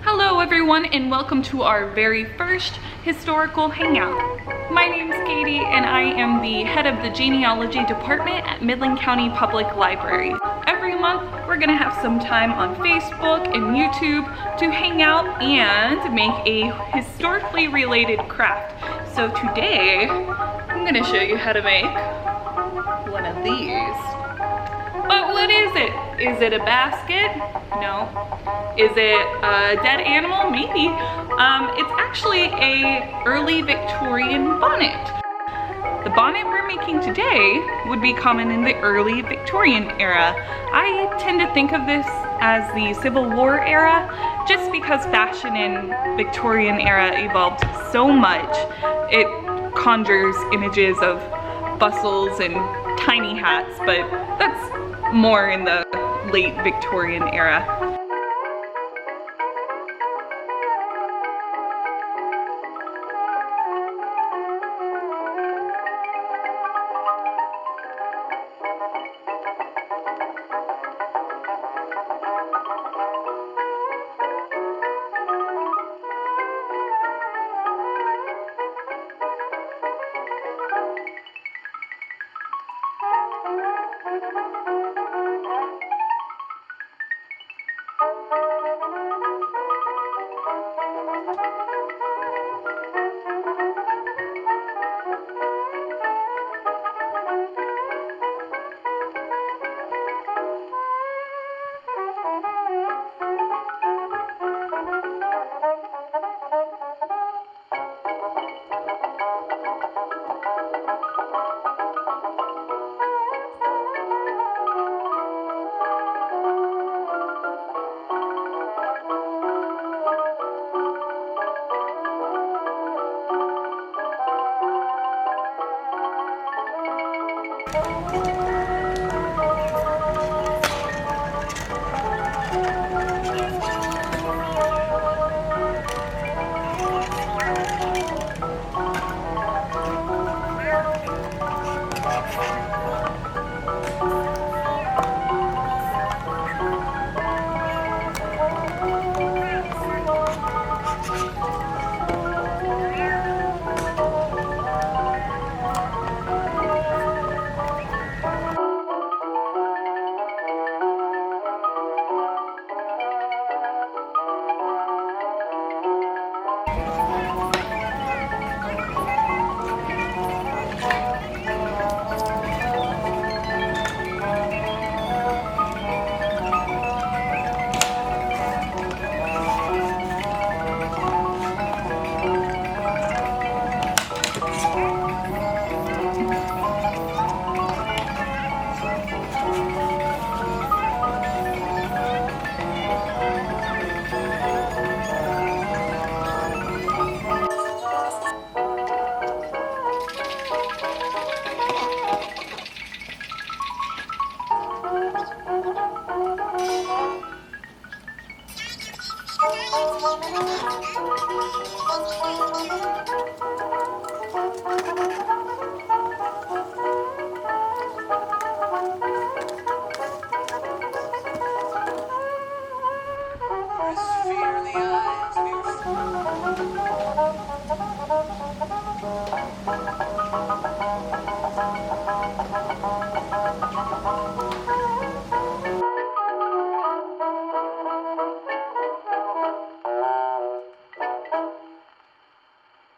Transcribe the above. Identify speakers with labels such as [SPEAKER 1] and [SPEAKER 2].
[SPEAKER 1] Hello everyone and welcome to our very first historical hangout. My name is Katie and I am the head of the genealogy department at Midland County Public Library. Every month we're gonna have some time on Facebook and YouTube to hang out and make a historically related craft. So today I'm gonna show you how to make one of these. But what is it? Is it a basket? No. Is it a dead animal? Maybe. It's actually a early Victorian bonnet. The bonnet we're making today would be common in the early Victorian era. I tend to think of this as the Civil War era, just because fashion in Victorian era evolved so much. It conjures images of bustles and tiny hats, but that's more in the late Victorian era.